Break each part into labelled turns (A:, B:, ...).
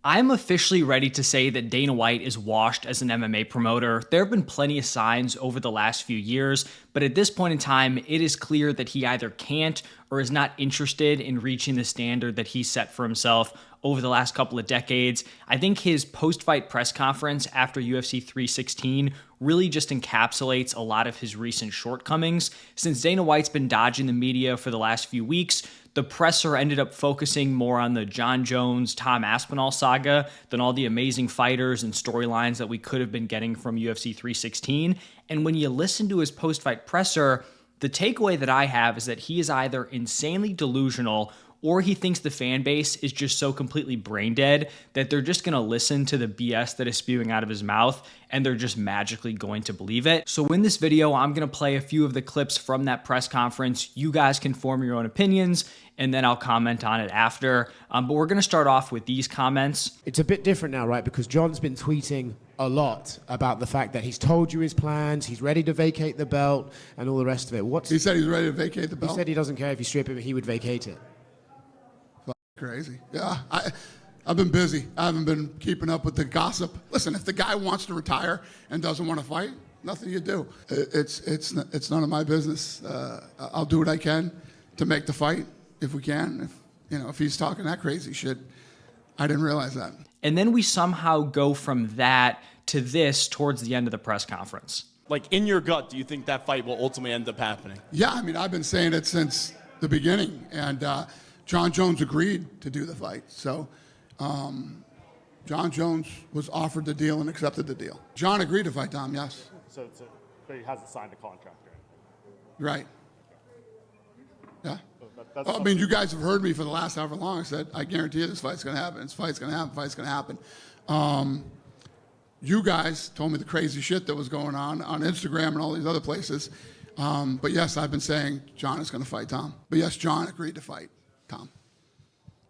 A: I'm officially ready to say that Dana White is washed as an MMA promoter. There have been plenty of signs over the last few years, but at this point in time, it is clear that he either can't or is not interested in reaching the standard that he set for himself over the last couple of decades. I think his post-fight press conference after UFC 316 really just encapsulates a lot of his recent shortcomings. Since Dana White's been dodging the media for the last few weeks, the presser ended up focusing more on the Jon Jones-Tom Aspinall saga than all the amazing fighters and storylines that we could have been getting from UFC 316. And when you listen to his post-fight presser, the takeaway that I have is that he is either insanely delusional or he thinks the fan base is just so completely brain dead that they're just going to listen to the BS that is spewing out of his mouth and they're just magically going to believe it. So in this video, I'm going to play a few of the clips from that press conference. You guys can form your own opinions and then I'll comment on it after. But we're going to start off with these comments.
B: It's a bit different now, right? Because Jon's been tweeting a lot about the fact that he's told you his plans, he's ready to vacate the belt and all the rest of it.
C: He said he's ready to vacate the belt?
B: He said he doesn't care if you strip him, he would vacate it.
C: Crazy. Yeah, I've been busy. I haven't been keeping up with the gossip. Listen, if the guy wants to retire and doesn't want to fight, nothing you do. It's none of my business. I'll do what I can to make the fight if we can. If he's talking that crazy shit, I didn't realize that.
A: And then we somehow go from that to this towards the end of the press conference.
D: Like, in your gut, do you think that fight will ultimately end up happening?
C: Yeah, I mean, I've been saying it since the beginning, and Jon Jones agreed to do the fight. So Jon Jones was offered the deal and accepted the deal. Jon agreed to fight Dom, yes.
E: But he hasn't signed a contract,
C: right? Yeah. I mean, you guys have heard me for the last however long. I said, I guarantee you this fight's going to happen. This fight's going to happen. Fight's going to happen. You guys told me the crazy shit that was going on Instagram and all these other places. But yes, I've been saying Jon is going to fight Tom. But yes, Jon agreed to fight Tom.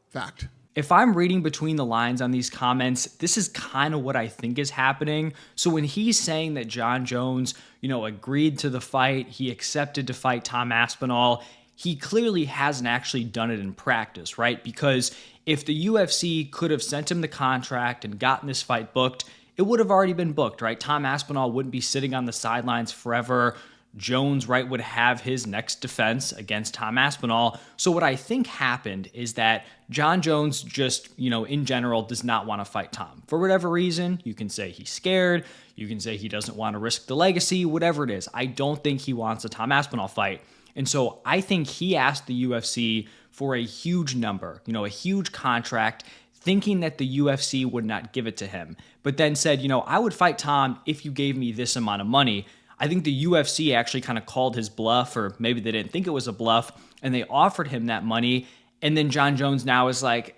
C: Fact.
A: If I'm reading between the lines on these comments, this is kind of what I think is happening. So when he's saying that Jon Jones, agreed to the fight, he accepted to fight Tom Aspinall, he clearly hasn't actually done it in practice, right? Because if the UFC could have sent him the contract and gotten this fight booked, it would have already been booked, right? Tom Aspinall wouldn't be sitting on the sidelines forever. Jones, right, would have his next defense against Tom Aspinall. So what I think happened is that Jon Jones just, in general, does not want to fight Tom. For whatever reason, you can say he's scared, you can say he doesn't want to risk the legacy, whatever it is. I don't think he wants a Tom Aspinall fight. And so I think he asked the UFC for a huge number, a huge contract, thinking that the UFC would not give it to him, but then said, I would fight Tom if you gave me this amount of money. I think the UFC actually kind of called his bluff, or maybe they didn't think it was a bluff, and they offered him that money. And then Jon Jones now is like,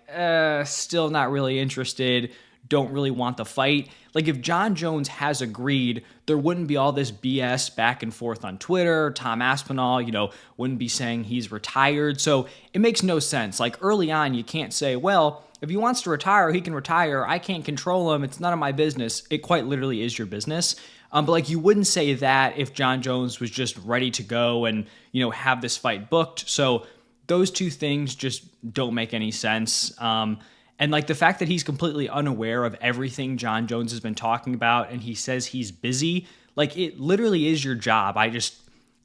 A: still not really interested, don't really want the fight. Like, if Jon Jones has agreed, there wouldn't be all this BS back and forth on Twitter. Tom Aspinall, wouldn't be saying he's retired. So it makes no sense. Like, early on, you can't say, well, if he wants to retire, he can retire. I can't control him. It's none of my business. It quite literally is your business. But you wouldn't say that if Jon Jones was just ready to go and, have this fight booked. So those two things just don't make any sense. And the fact that he's completely unaware of everything Jon Jones has been talking about and he says he's busy, it literally is your job. I just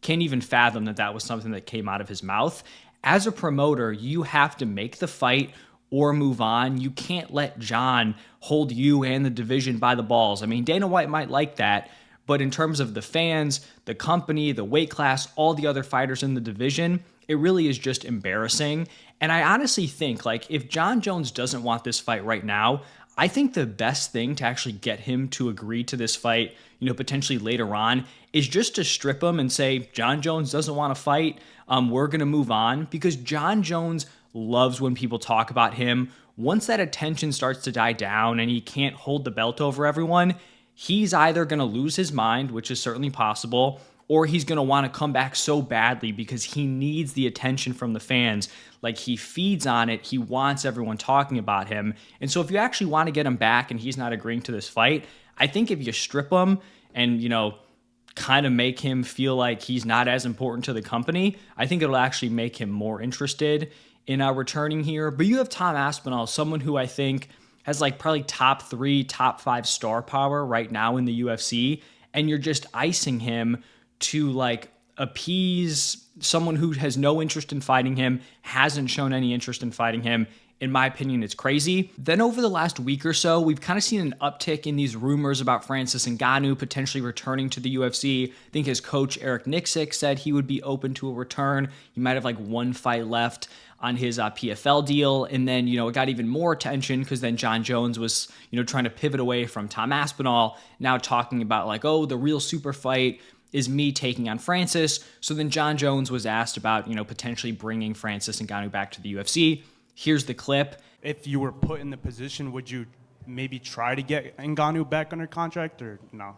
A: can't even fathom that that was something that came out of his mouth. As a promoter, you have to make the fight or move on. You can't let Jon hold you and the division by the balls. I mean, Dana White might like that, but in terms of the fans, the company, the weight class, all the other fighters in the division, it really is just embarrassing. And I honestly think, if Jon Jones doesn't want this fight right now, I think the best thing to actually get him to agree to this fight, potentially later on, is just to strip him and say, Jon Jones doesn't want to fight. We're going to move on, because Jon Jones loves when people talk about him. Once that attention starts to die down and he can't hold the belt over everyone, he's either going to lose his mind, which is certainly possible, or he's going to want to come back so badly because he needs the attention from the fans. He feeds on it. He wants everyone talking about him. And so if you actually want to get him back and he's not agreeing to this fight, I think if you strip him and, kind of make him feel like he's not as important to the company, I think it'll actually make him more interested in returning here. But you have Tom Aspinall, someone who I think has like probably top 3, top 5 star power right now in the UFC, and you're just icing him to like appease someone who has no interest in fighting him, hasn't shown any interest in fighting him. In my opinion, it's crazy. Then over the last week or so, we've kind of seen an uptick in these rumors about Francis Ngannou potentially returning to the UFC. I think his coach, Eric Nixick, said he would be open to a return. He might have like one fight left on his PFL deal. And then, it got even more attention because then Jon Jones was, trying to pivot away from Tom Aspinall, now talking about like, oh, the real super fight is me taking on Francis. So then Jon Jones was asked about, potentially bringing Francis Ngannou back to the UFC. Here's the clip.
F: If you were put in the position, would you maybe try to get Ngannou back under contract or no?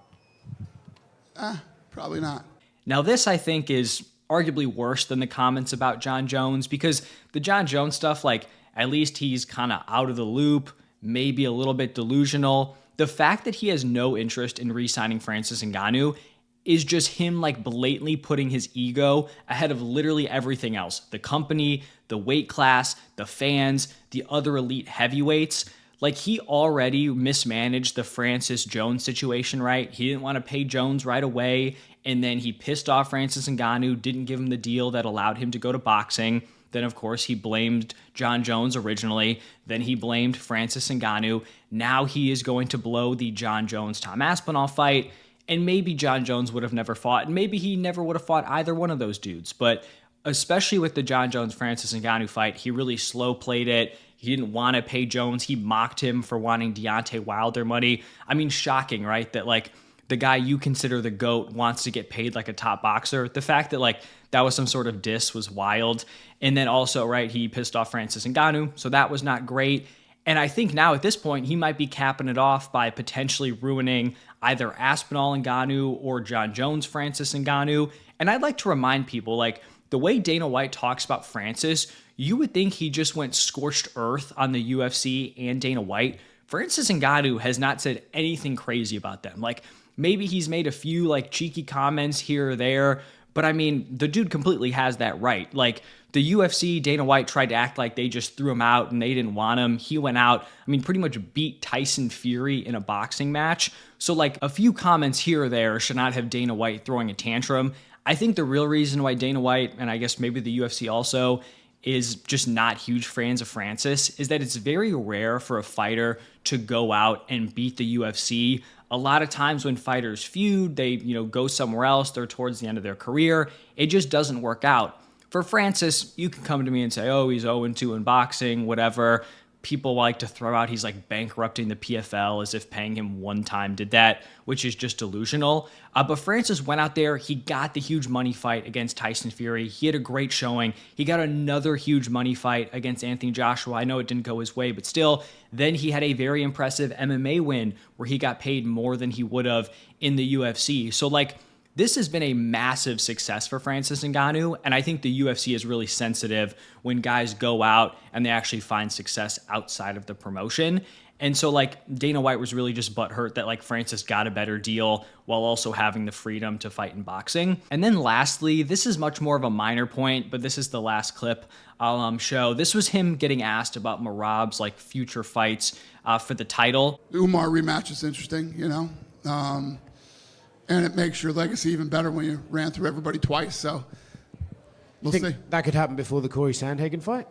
C: Probably not.
A: Now this, I think, is arguably worse than the comments about Jon Jones, because the Jon Jones stuff, like, at least he's kind of out of the loop, maybe a little bit delusional. The fact that he has no interest in re-signing Francis Ngannou is just him like blatantly putting his ego ahead of literally everything else. The company, the weight class, the fans, the other elite heavyweights. Like, he already mismanaged the Francis Jones situation, right? He didn't want to pay Jones right away, and then he pissed off Francis Ngannou, didn't give him the deal that allowed him to go to boxing. Then, of course, he blamed Jon Jones originally. Then he blamed Francis Ngannou. Now he is going to blow the Jon Jones-Tom Aspinall fight. And maybe Jon Jones would have never fought, and maybe he never would have fought either one of those dudes. But especially with the Jon Jones-Francis Ngannou fight, he really slow played it. He didn't want to pay Jones. He mocked him for wanting Deontay Wilder money. I mean, shocking, right? That like the guy you consider the GOAT wants to get paid like a top boxer. The fact that like that was some sort of diss was wild. And then also, right, he pissed off Francis Ngannou, so that was not great. And I think now at this point, he might be capping it off by potentially ruining either Aspinall Ngannou or Jon Jones Francis Ngannou. And I'd like to remind people, like, the way Dana White talks about Francis, you would think he just went scorched earth on the UFC and Dana White. Francis Ngannou has not said anything crazy about them. Like, maybe he's made a few like cheeky comments here or there, but I mean, the dude completely has that right. Like, the UFC, Dana White tried to act like they just threw him out and they didn't want him. He went out, I mean, pretty much beat Tyson Fury in a boxing match. So like a few comments here or there should not have Dana White throwing a tantrum. I think the real reason why Dana White, and I guess maybe the UFC also, is just not huge fans of Francis is that it's very rare for a fighter to go out and beat the UFC. A lot of times when fighters feud, they, go somewhere else, they're towards the end of their career. It just doesn't work out. For Francis, you can come to me and say, oh, he's 0-2 in boxing, whatever. People like to throw out he's like bankrupting the PFL as if paying him one time did that, which is just delusional. But Francis went out there. He got the huge money fight against Tyson Fury. He had a great showing. He got another huge money fight against Anthony Joshua. I know it didn't go his way, but still. Then he had a very impressive MMA win where he got paid more than he would have in the UFC. So like, this has been a massive success for Francis Ngannou, and I think the UFC is really sensitive when guys go out and they actually find success outside of the promotion. And so, like, Dana White was really just butthurt that, like, Francis got a better deal while also having the freedom to fight in boxing. And then lastly, this is much more of a minor point, but this is the last clip I'll show. This was him getting asked about Merab's, like, future fights for the title.
C: The Umar rematch is interesting, and it makes your legacy even better when you ran through everybody twice. So we'll see.
B: That could happen before the Corey Sandhagen fight?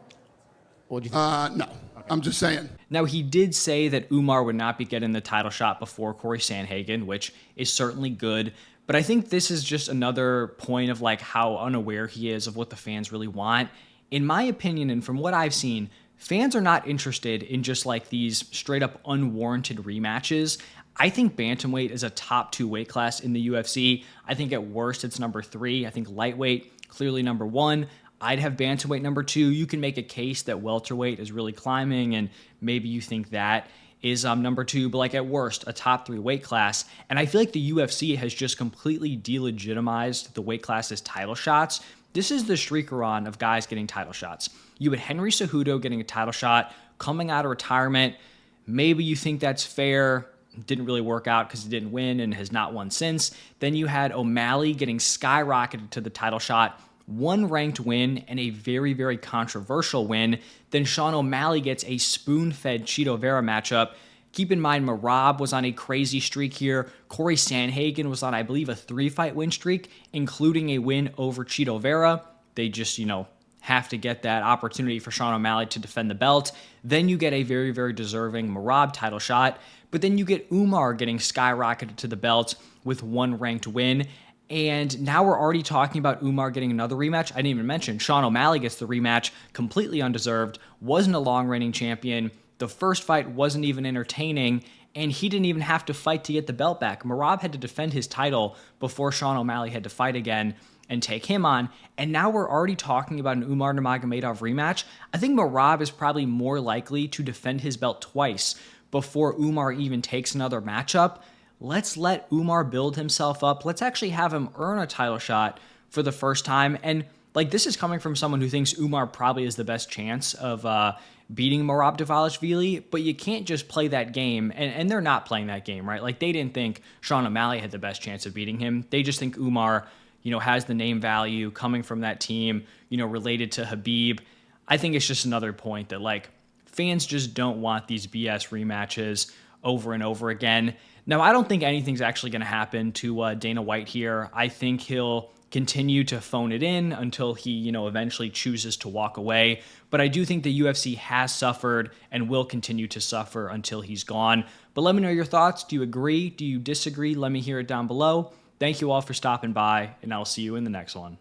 B: Or do you think?
C: No, okay. I'm just saying.
A: Now, he did say that Umar would not be getting the title shot before Corey Sandhagen, which is certainly good. But I think this is just another point of like how unaware he is of what the fans really want. In my opinion, and from what I've seen, fans are not interested in just like these straight up unwarranted rematches. I think bantamweight is a top 2 weight class in the UFC. I think at worst it's number 3. I think lightweight, clearly number 1. I'd have bantamweight number 2. You can make a case that welterweight is really climbing, and maybe you think that is number 2, but like at worst, a top 3 weight class. And I feel like the UFC has just completely delegitimized the weight class's title shots. This is the streaker-on of guys getting title shots. You had Henry Cejudo getting a title shot, coming out of retirement. Maybe you think that's fair. Didn't really work out because he didn't win and has not won since. Then you had O'Malley getting skyrocketed to the title shot one ranked win and a very, very controversial win. Then Sean O'Malley gets a spoon-fed Chito Vera matchup. Keep in mind, Merab was on a crazy streak here. Corey Sandhagen was on, I believe, a 3-fight win streak, including a win over Chito Vera. They just, have to get that opportunity for Sean O'Malley to defend the belt. Then you get a very, very deserving Merab title shot. But then you get Umar getting skyrocketed to the belt with one ranked win. And now we're already talking about Umar getting another rematch. I didn't even mention Sean O'Malley gets the rematch, completely undeserved, wasn't a long-reigning champion. The first fight wasn't even entertaining, and he didn't even have to fight to get the belt back. Merab had to defend his title before Sean O'Malley had to fight again and take him on. And now we're already talking about an Umar Nurmagomedov rematch. I think Merab is probably more likely to defend his belt twice before Umar even takes another matchup. Let's let Umar build himself up. Let's actually have him earn a title shot for the first time. And this is coming from someone who thinks Umar probably is the best chance of beating Merab Dvalishvili, but you can't just play that game, and they're not playing that game, right? They didn't think Sean O'Malley had the best chance of beating him. They just think Umar, has the name value coming from that team, related to Habib. I think it's just another point that, fans just don't want these BS rematches over and over again. Now, I don't think anything's actually going to happen to Dana White here. I think he'll continue to phone it in until he, eventually chooses to walk away. But I do think the UFC has suffered and will continue to suffer until he's gone. But let me know your thoughts. Do you agree? Do you disagree? Let me hear it down below. Thank you all for stopping by, and I'll see you in the next one.